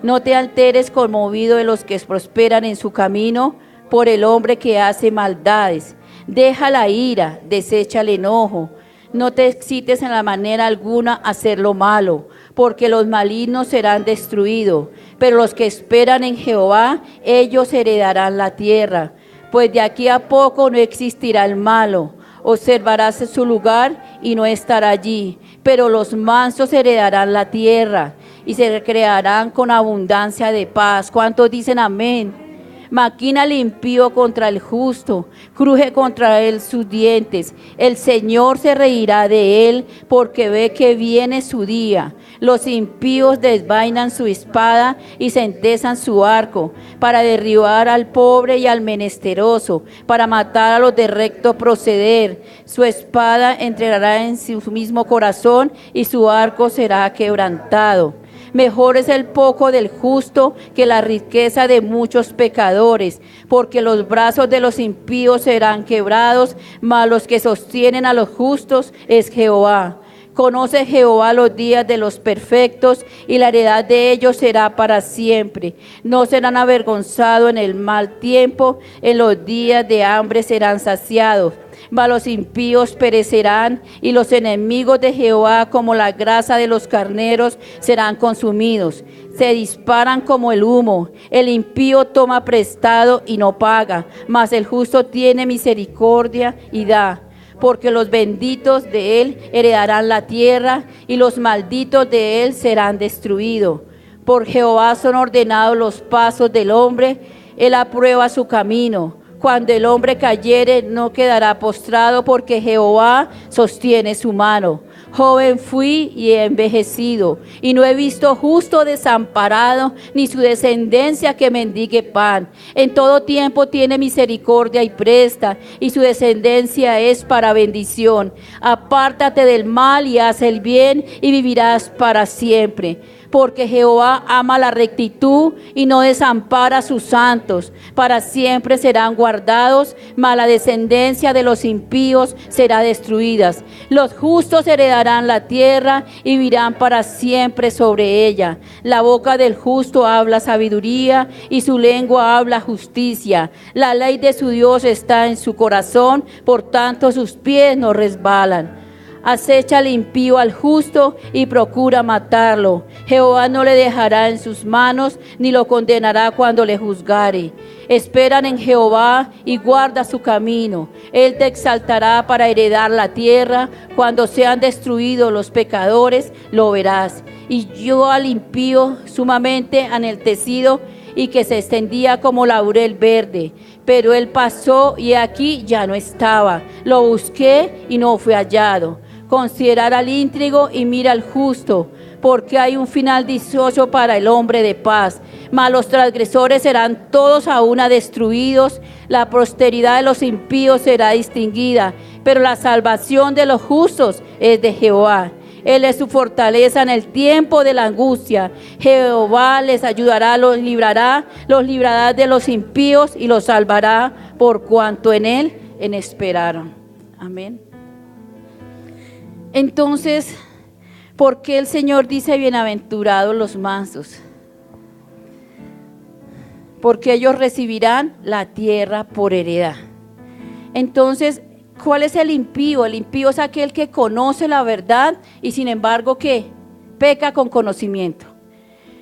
Speaker 1: No te alteres conmovido de los que prosperan en su camino, por el hombre que hace maldades. Deja la ira, desecha el enojo. No te excites en la manera alguna a hacer lo malo, porque los malignos serán destruidos. Pero los que esperan en Jehová, ellos heredarán la tierra. Pues de aquí a poco no existirá el malo. Observarás su lugar y no estará allí, pero los mansos heredarán la tierra y se recrearán con abundancia de paz. ¿Cuántos dicen amén? Maquina el impío contra el justo, cruje contra él sus dientes. El Señor se reirá de él, porque ve que viene su día. Los impíos desvainan su espada y sentesan su arco, para derribar al pobre y al menesteroso, para matar a los de recto proceder. Su espada entrará en su mismo corazón, y su arco será quebrantado. Mejor es el poco del justo que la riqueza de muchos pecadores, porque los brazos de los impíos serán quebrados, mas los que sostienen a los justos es Jehová. Conoce Jehová los días de los perfectos, y la heredad de ellos será para siempre. No serán avergonzados en el mal tiempo, en los días de hambre serán saciados. Mas los impíos perecerán, y los enemigos de Jehová, como la grasa de los carneros, serán consumidos. Se disparan como el humo. El impío toma prestado y no paga, mas el justo tiene misericordia y da. Porque los benditos de él heredarán la tierra, y los malditos de él serán destruidos. Por Jehová son ordenados los pasos del hombre, él aprueba su camino. Cuando el hombre cayere, no quedará postrado, porque Jehová sostiene su mano. Joven fui y he envejecido, y no he visto justo desamparado, ni su descendencia que mendigue pan. En todo tiempo tiene misericordia y presta, y su descendencia es para bendición. Apártate del mal y haz el bien, y vivirás para siempre. Porque Jehová ama la rectitud y no desampara a sus santos. Para siempre serán guardados, mas la descendencia de los impíos será destruida. Los justos heredarán la tierra y vivirán para siempre sobre ella. La boca del justo habla sabiduría y su lengua habla justicia. La ley de su Dios está en su corazón, por tanto sus pies no resbalan. Acecha al impío al justo y procura matarlo. Jehová no le dejará en sus manos, ni lo condenará cuando le juzgare. Esperan en Jehová y guarda su camino. Él te exaltará para heredar la tierra. Cuando sean destruidos los pecadores, lo verás. Y yo al impío sumamente enaltecido, y que se extendía como laurel verde. Pero él pasó y aquí ya no estaba. Lo busqué y no fue hallado. Considerar al íntrigo y mira al justo, porque hay un final dichoso para el hombre de paz. Mas los transgresores serán todos a una destruidos. La posteridad de los impíos será distinguida, pero la salvación de los justos es de Jehová. Él es su fortaleza en el tiempo de la angustia. Jehová les ayudará, los librará de los impíos y los salvará por cuanto en él esperaron. Amén. Entonces, ¿por qué el Señor dice bienaventurados los mansos? Porque ellos recibirán la tierra por heredad. Entonces, ¿cuál es el impío? El impío es aquel que conoce la verdad y sin embargo, ¿qué? Peca con conocimiento.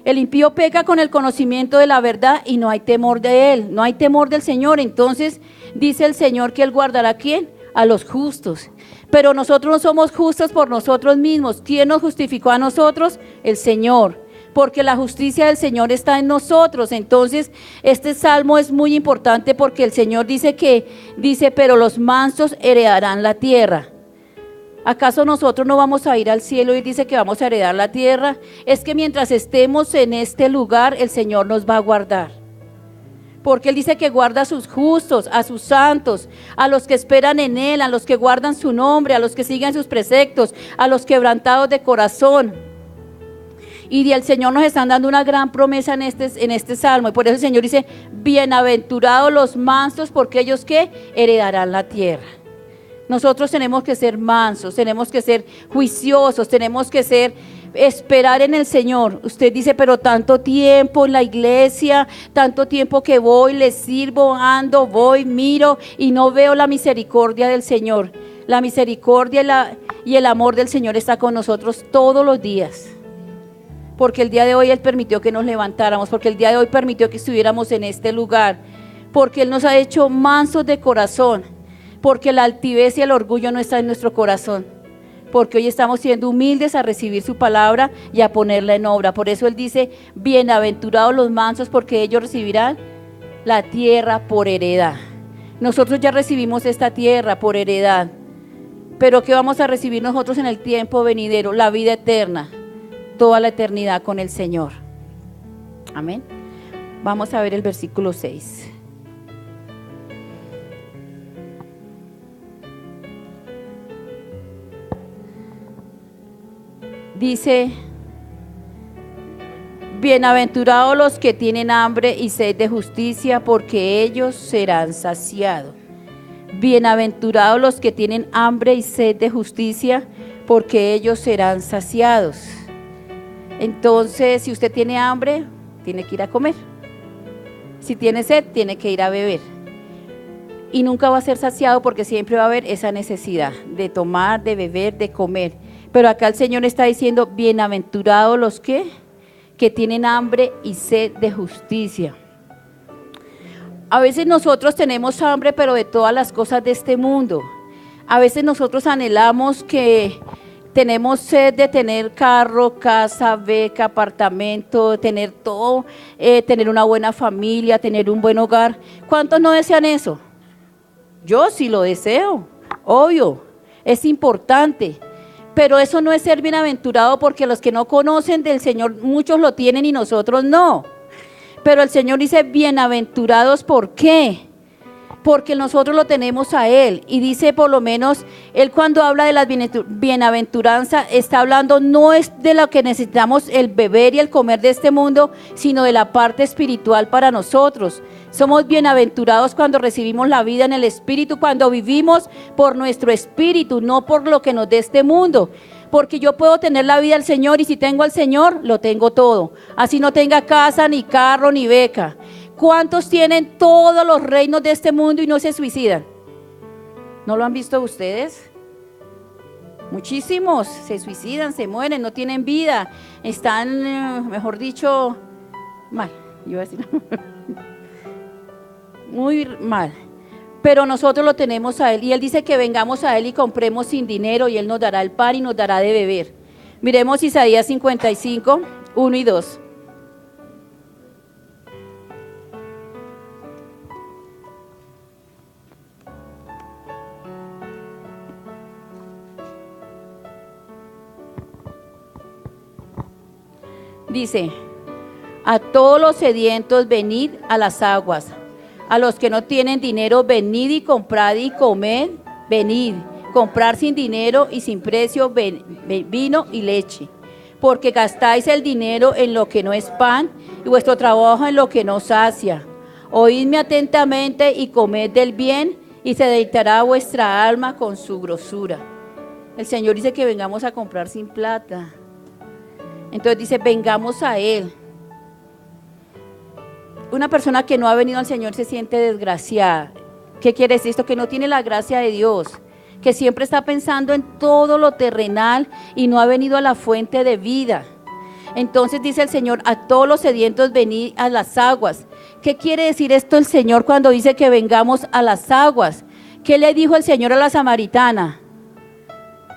Speaker 1: El impío peca con el conocimiento de la verdad y no hay temor de él, no hay temor del Señor. Entonces, dice el Señor que él guardará ¿a quién? A los justos. Pero nosotros no somos justos por nosotros mismos. ¿Quién nos justificó a nosotros? El Señor. Porque la justicia del Señor está en nosotros. Entonces, este salmo es muy importante porque el Señor dice, pero los mansos heredarán la tierra. ¿Acaso nosotros no vamos a ir al cielo y dice que vamos a heredar la tierra? Es que mientras estemos en este lugar, el Señor nos va a guardar. Porque Él dice que guarda a sus justos, a sus santos, a los que esperan en Él, a los que guardan su nombre, a los que siguen sus preceptos, a los quebrantados de corazón. Y el Señor nos está dando una gran promesa en este salmo. Y por eso el Señor dice, bienaventurados los mansos, porque ellos ¿qué? Heredarán la tierra. Nosotros tenemos que ser mansos, tenemos que ser juiciosos, tenemos que esperar en el Señor. Usted dice, pero tanto tiempo en la iglesia, tanto tiempo que voy, le sirvo, ando, voy, miro y no veo la misericordia del Señor. La misericordia y el amor del Señor está con nosotros todos los días. Porque el día de hoy Él permitió que nos levantáramos, porque el día de hoy permitió que estuviéramos en este lugar, porque Él nos ha hecho mansos de corazón, porque la altivez y el orgullo no está en nuestro corazón. Porque hoy estamos siendo humildes a recibir su palabra y a ponerla en obra. Por eso Él dice, bienaventurados los mansos, porque ellos recibirán la tierra por heredad. Nosotros ya recibimos esta tierra por heredad. Pero ¿qué vamos a recibir nosotros en el tiempo venidero? La vida eterna, toda la eternidad con el Señor. Amén. Vamos a ver el versículo 6. Dice, bienaventurados los que tienen hambre y sed de justicia, porque ellos serán saciados. Bienaventurados los que tienen hambre y sed de justicia, porque ellos serán saciados. Entonces, si usted tiene hambre, tiene que ir a comer. Si tiene sed, tiene que ir a beber. Y nunca va a ser saciado porque siempre va a haber esa necesidad de tomar, de beber, de comer. Pero acá el Señor está diciendo, bienaventurados los que tienen hambre y sed de justicia. A veces nosotros tenemos hambre, pero de todas las cosas de este mundo. A veces nosotros anhelamos que tenemos sed de tener carro, casa, beca, apartamento, tener todo, tener una buena familia, tener un buen hogar. ¿Cuántos no desean eso? Yo sí lo deseo, obvio, es importante. Pero eso no es ser bienaventurado, porque los que no conocen del Señor, muchos lo tienen y nosotros no. Pero el Señor dice bienaventurados, ¿por qué? Porque nosotros lo tenemos a Él. Y dice, por lo menos, Él cuando habla de la bienaventuranza, está hablando no es de lo que necesitamos el beber y el comer de este mundo, sino de la parte espiritual para nosotros. Somos bienaventurados cuando recibimos la vida en el Espíritu, cuando vivimos por nuestro Espíritu, no por lo que nos dé este mundo. Porque yo puedo tener la vida del Señor, y si tengo al Señor, lo tengo todo. Así no tenga casa, ni carro, ni beca. ¿Cuántos tienen todos los reinos de este mundo y no se suicidan? ¿No lo han visto ustedes? Muchísimos se suicidan, se mueren, no tienen vida. Están, mejor dicho, mal. Iba a decir, muy mal. Pero nosotros lo tenemos a Él, y Él dice que vengamos a Él y compremos sin dinero, y Él nos dará el pan y nos dará de beber. Miremos Isaías 55, 1 y 2. Dice, a todos los sedientos venid a las aguas, a los que no tienen dinero venid y comprad y comed, venid, comprar sin dinero y sin precio vino y leche, porque gastáis el dinero en lo que no es pan y vuestro trabajo en lo que no sacia. Oídme atentamente y comed del bien, y se deleitará vuestra alma con su grosura. El Señor dice que vengamos a comprar sin plata. Entonces dice, vengamos a Él. Una persona que no ha venido al Señor se siente desgraciada. ¿Qué quiere decir esto? Que no tiene la gracia de Dios, que siempre está pensando en todo lo terrenal y no ha venido a la fuente de vida. Entonces dice el Señor, a todos los sedientos venid a las aguas. ¿Qué quiere decir esto el Señor cuando dice que vengamos a las aguas? ¿Qué le dijo el Señor a la samaritana?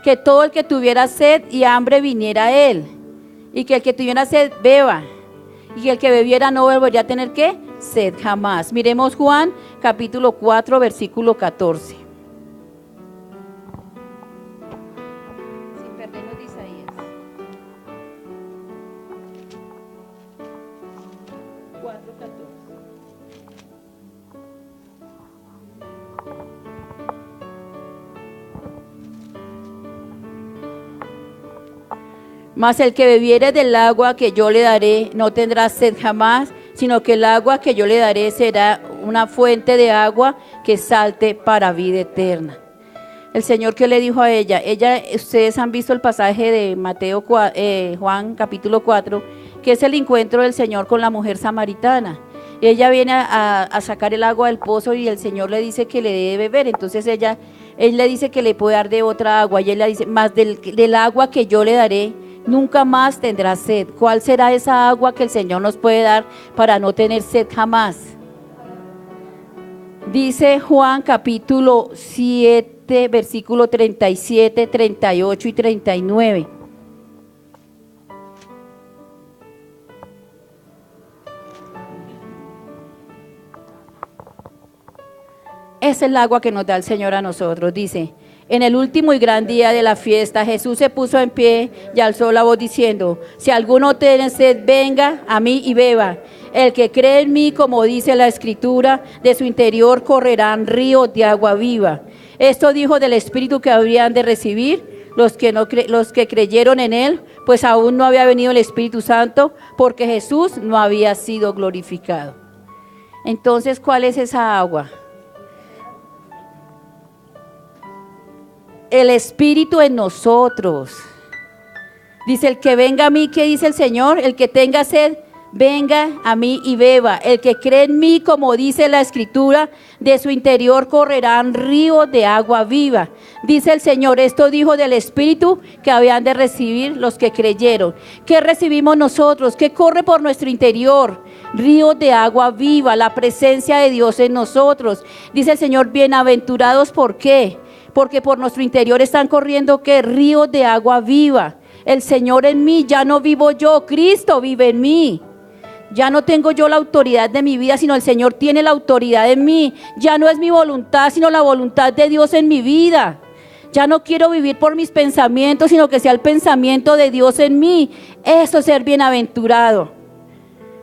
Speaker 1: Que todo el que tuviera sed y hambre viniera a Él, y que el que tuviera sed beba, y que el que bebiera no volvería a tener ¿qué? Sed jamás. Miremos Juan capítulo 4 versículo 14. Sin perdernos de Isaías 4:14. Mas el que bebiere del agua que yo le daré no tendrá sed jamás, sino que el agua que yo le daré será una fuente de agua que salte para vida eterna. El Señor, ¿qué le dijo a ella? Ustedes han visto el pasaje de Juan capítulo 4, que es el encuentro del Señor con la mujer samaritana. Ella viene a sacar el agua del pozo, y el Señor le dice que le debe beber. Entonces él le dice que le puede dar de otra agua, y él le dice, más del agua que yo le daré, nunca más tendrá sed. ¿Cuál será esa agua que el Señor nos puede dar para no tener sed jamás? Dice Juan capítulo 7, versículo 37, 38 y 39. Es el agua que nos da el Señor a nosotros. Dice, en el último y gran día de la fiesta, Jesús se puso en pie y alzó la voz diciendo, si alguno tiene sed, venga a mí y beba. El que cree en mí, como dice la Escritura, de su interior correrán ríos de agua viva. Esto dijo del Espíritu que habrían de recibir los que creyeron en Él, pues aún no había venido el Espíritu Santo, porque Jesús no había sido glorificado. Entonces, ¿cuál es esa agua? El Espíritu en nosotros. Dice, el que venga a mí, ¿qué dice el Señor? El que tenga sed, venga a mí y beba. El que cree en mí, como dice la Escritura, de su interior correrán ríos de agua viva. Dice el Señor, esto dijo del Espíritu que habían de recibir los que creyeron. ¿Qué recibimos nosotros? ¿Qué corre por nuestro interior? Ríos de agua viva, la presencia de Dios en nosotros. Dice el Señor, bienaventurados, ¿por qué? Porque por nuestro interior están corriendo ¿qué? Ríos de agua viva. El Señor en mí, ya no vivo yo, Cristo vive en mí. Ya no tengo yo la autoridad de mi vida, sino el Señor tiene la autoridad en mí. Ya no es mi voluntad, sino la voluntad de Dios en mi vida. Ya no quiero vivir por mis pensamientos, sino que sea el pensamiento de Dios en mí. Eso es ser bienaventurado.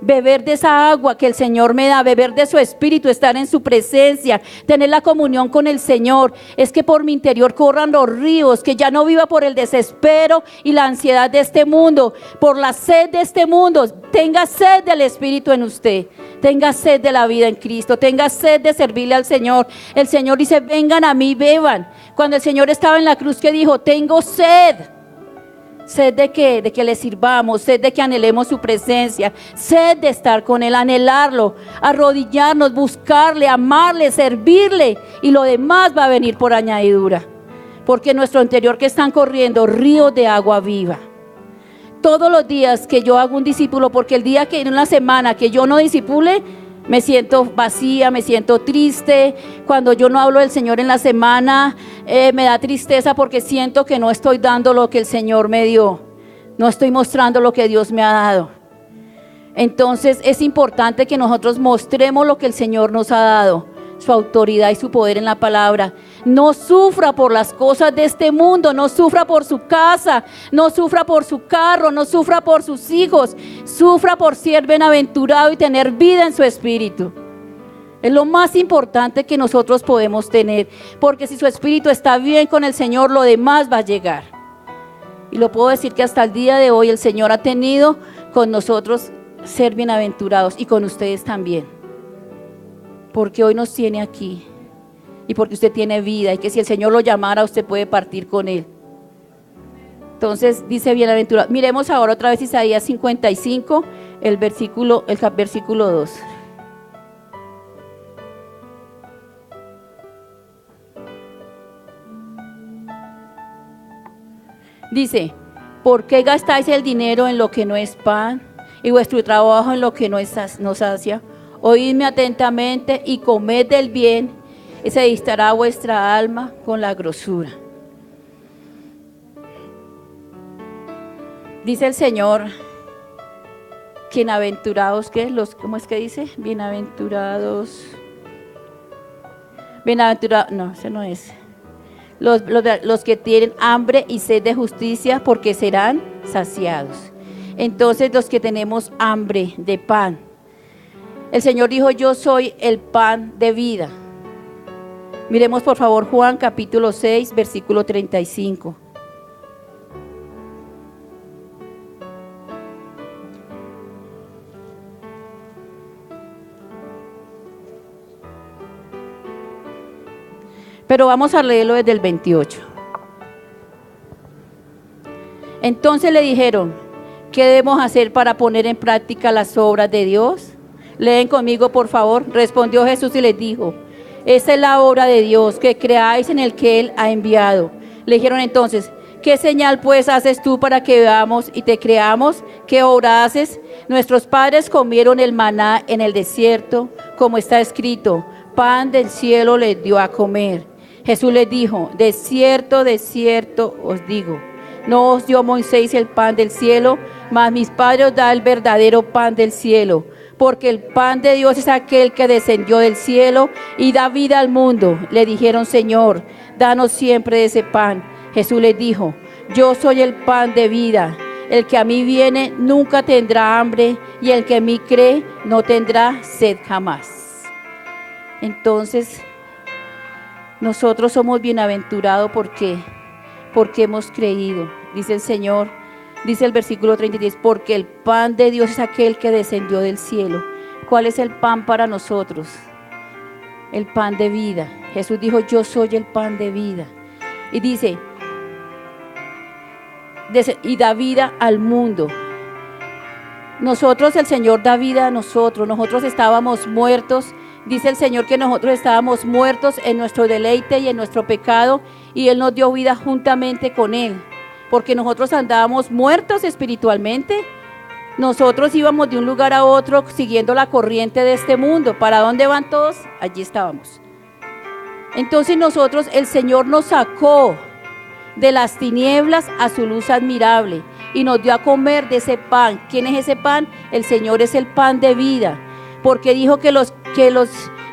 Speaker 1: Beber de esa agua que el Señor me da, beber de su Espíritu, estar en su presencia, tener la comunión con el Señor. Es que por mi interior corran los ríos, que ya no viva por el desespero y la ansiedad de este mundo, por la sed de este mundo. Tenga sed del Espíritu en usted, tenga sed de la vida en Cristo, tenga sed de servirle al Señor. El Señor dice, vengan a mí, beban. Cuando el Señor estaba en la cruz, que dijo, tengo sed. Sed de qué? De que le sirvamos, sed de que anhelemos su presencia, sed de estar con Él, anhelarlo, arrodillarnos, buscarle, amarle, servirle, y lo demás va a venir por añadidura, porque en nuestro interior que están corriendo ríos de agua viva. Todos los días que yo hago un discípulo, porque el día que en una semana que yo no discipule, me siento vacía, me siento triste. Cuando yo no hablo del Señor en la semana, me da tristeza porque siento que no estoy dando lo que el Señor me dio. No estoy mostrando lo que Dios me ha dado. Entonces es importante que nosotros mostremos lo que el Señor nos ha dado, su autoridad y su poder en la palabra. No sufra por las cosas de este mundo, no sufra por su casa, no sufra por su carro, no sufra por sus hijos, sufra por ser bienaventurado y tener vida en su espíritu. Es lo más importante que nosotros podemos tener, porque si su espíritu está bien con el Señor, lo demás va a llegar. Y lo puedo decir que hasta el día de hoy el Señor ha tenido con nosotros ser bienaventurados y con ustedes también, porque hoy nos tiene aquí y porque usted tiene vida, y que si el Señor lo llamara, usted puede partir con Él. Entonces dice bienaventurado. Miremos ahora otra vez Isaías 55, el versículo 2. Dice, ¿por qué gastáis el dinero en lo que no es pan y vuestro trabajo en lo que no sacia? Oídme atentamente y comed del bien, y se distraerá vuestra alma con la grosura. Dice el Señor, bienaventurados, ¿qué? ¿Cómo es que dice? Bienaventurados, no, ese no es. Los que tienen hambre y sed de justicia, porque serán saciados. Entonces los que tenemos hambre de pan, el Señor dijo, yo soy el pan de vida. Miremos por favor Juan capítulo 6, versículo 35. Pero vamos a leerlo desde el 28. Entonces le dijeron, ¿qué debemos hacer para poner en práctica las obras de Dios? Leen conmigo por favor. Respondió Jesús y les dijo, esa es la obra de Dios, que creáis en el que Él ha enviado. Le dijeron entonces, ¿qué señal pues haces tú para que veamos y te creamos? ¿Qué obra haces? Nuestros padres comieron el maná en el desierto, como está escrito, pan del cielo les dio a comer. Jesús les dijo, de cierto os digo, no os dio Moisés el pan del cielo, mas mis padres os da el verdadero pan del cielo. Porque el pan de Dios es aquel que descendió del cielo y da vida al mundo. Le dijeron, Señor, danos siempre de ese pan. Jesús les dijo, yo soy el pan de vida. El que a mí viene nunca tendrá hambre, y el que en mí cree no tendrá sed jamás. Entonces, nosotros somos bienaventurados porque hemos creído. Dice el Señor, dice el versículo 33, porque el pan de Dios es aquel que descendió del cielo. ¿Cuál es el pan para nosotros? El pan de vida. Jesús dijo, yo soy el pan de vida. Y dice, y da vida al mundo. Nosotros, el Señor da vida a nosotros. Nosotros estábamos muertos. Dice el Señor que nosotros estábamos muertos en nuestro deleite y en nuestro pecado, y Él nos dio vida juntamente con Él. Porque nosotros andábamos muertos espiritualmente. Nosotros íbamos de un lugar a otro siguiendo la corriente de este mundo. ¿Para dónde van todos? Allí estábamos. Entonces nosotros, el Señor nos sacó de las tinieblas a su luz admirable y nos dio a comer de ese pan. ¿Quién es ese pan? El Señor es el pan de vida, porque dijo que los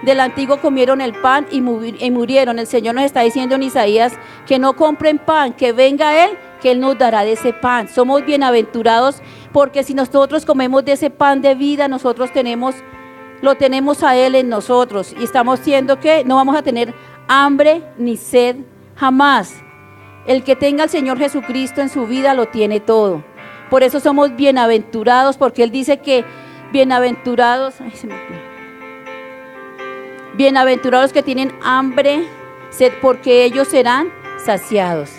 Speaker 1: del antiguo comieron el pan y murieron. El Señor nos está diciendo en Isaías que no compren pan, que venga Él, que Él nos dará de ese pan. Somos bienaventurados porque si nosotros comemos de ese pan de vida, nosotros lo tenemos a Él en nosotros y estamos siendo que no vamos a tener hambre ni sed jamás. El que tenga al Señor Jesucristo en su vida lo tiene todo. Por eso somos bienaventurados, porque Él dice que bienaventurados, bienaventurados que tienen hambre, sed, porque ellos serán saciados.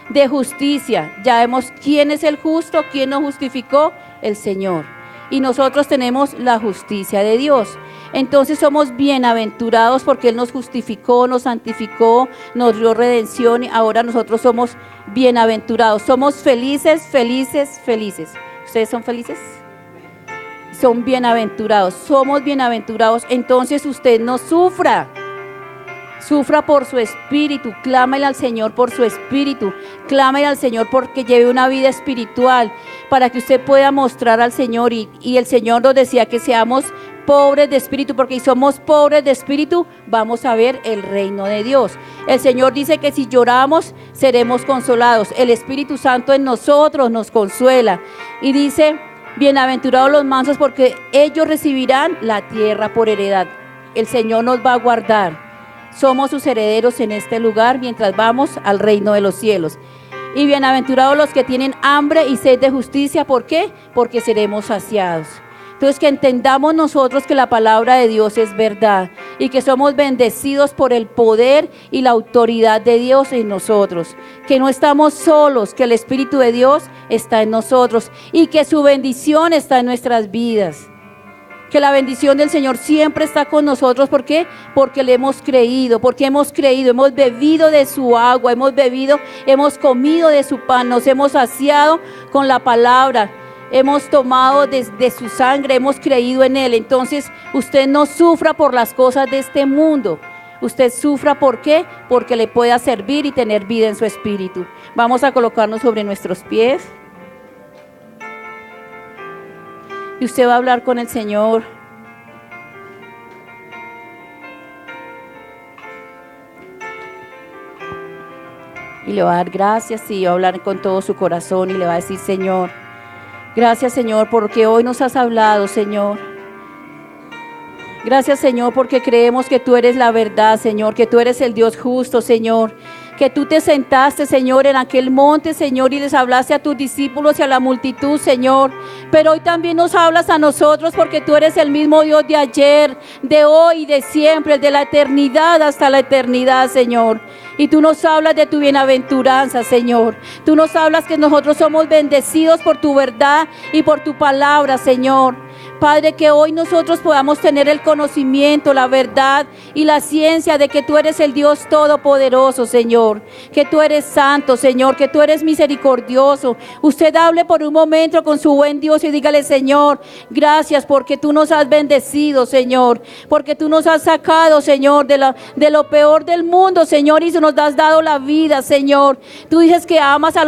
Speaker 1: De justicia, ya vemos quién es el justo, quién nos justificó, el Señor. Y nosotros tenemos la justicia de Dios. Entonces somos bienaventurados porque Él nos justificó, nos santificó, nos dio redención y ahora nosotros somos bienaventurados. Somos felices, felices, felices. ¿Ustedes son felices? Son bienaventurados, somos bienaventurados. Entonces usted no sufra. Sufra por su espíritu, clámele al Señor por su espíritu, clámele al Señor porque lleve una vida espiritual, para que usted pueda mostrar al Señor. Y el Señor nos decía que seamos pobres de espíritu, porque si somos pobres de espíritu, vamos a ver el reino de Dios. El Señor dice que si lloramos, seremos consolados. El Espíritu Santo en nosotros nos consuela. Y dice, bienaventurados los mansos, porque ellos recibirán la tierra por heredad. El Señor nos va a guardar. Somos sus herederos en este lugar mientras vamos al reino de los cielos. Y bienaventurados los que tienen hambre y sed de justicia. ¿Por qué? Porque seremos saciados. Entonces que entendamos nosotros que la palabra de Dios es verdad y que somos bendecidos por el poder y la autoridad de Dios en nosotros. Que no estamos solos, que el Espíritu de Dios está en nosotros y que su bendición está en nuestras vidas. Que la bendición del Señor siempre está con nosotros. ¿Por qué? Porque le hemos creído, hemos bebido de su agua, hemos comido de su pan, nos hemos saciado con la palabra, hemos tomado de su sangre, hemos creído en Él. Entonces usted no sufra por las cosas de este mundo. Usted sufra, ¿por qué? Porque le pueda servir y tener vida en su espíritu. Vamos a colocarnos sobre nuestros pies. Y usted va a hablar con el Señor. Y le va a dar gracias y va a hablar con todo su corazón y le va a decir, Señor, gracias Señor porque hoy nos has hablado, Señor. Gracias Señor porque creemos que tú eres la verdad, Señor, que tú eres el Dios justo, Señor. Que tú te sentaste, Señor, en aquel monte, Señor, y les hablaste a tus discípulos y a la multitud, Señor. Pero hoy también nos hablas a nosotros porque tú eres el mismo Dios de ayer, de hoy y de siempre, de la eternidad hasta la eternidad, Señor. Y tú nos hablas de tu bienaventuranza, Señor. Tú nos hablas que nosotros somos bendecidos por tu verdad y por tu palabra, Señor. Padre, que hoy nosotros podamos tener el conocimiento, la verdad y la ciencia de que tú eres el Dios todopoderoso, Señor. Que tú eres santo, Señor, que tú eres misericordioso. Usted hable por un momento con su buen Dios y dígale, Señor, gracias porque tú nos has bendecido, Señor. Porque tú nos has sacado, Señor, de lo peor del mundo, Señor, y nos has dado la vida, Señor. Tú dices que amas a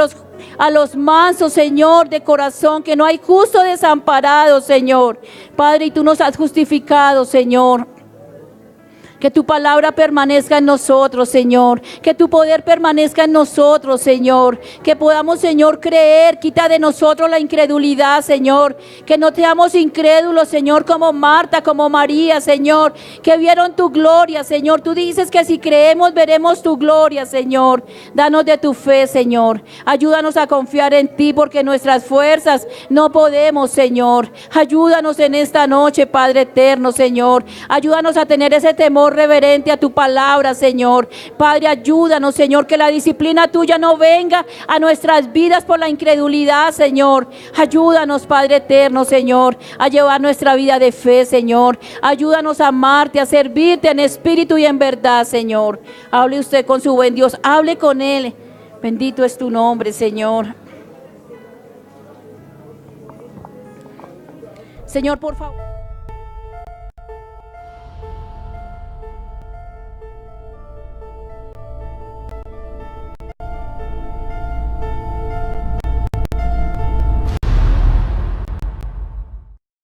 Speaker 1: los mansos, Señor, de corazón, que no hay justo desamparado, Señor. Padre, y tú nos has justificado, Señor. Que tu palabra permanezca en nosotros, Señor. Que tu poder permanezca en nosotros, Señor. Que podamos, Señor, creer. Quita de nosotros la incredulidad, Señor. Que no seamos incrédulos, Señor, como Marta, como María, Señor. Que vieron tu gloria, Señor. Tú dices que si creemos, veremos tu gloria, Señor. Danos de tu fe, Señor. Ayúdanos a confiar en ti, porque nuestras fuerzas no podemos, Señor. Ayúdanos en esta noche, Padre eterno, Señor. Ayúdanos a tener ese temor reverente a tu palabra, Señor. Padre, ayúdanos, Señor, que la disciplina tuya no venga a nuestras vidas por la incredulidad, Señor. Ayúdanos, Padre eterno, Señor, a llevar nuestra vida de fe, Señor. Ayúdanos a amarte, a servirte en espíritu y en verdad, Señor. Hable usted con su buen Dios, hable con Él. Bendito es tu nombre, Señor. Señor, por favor.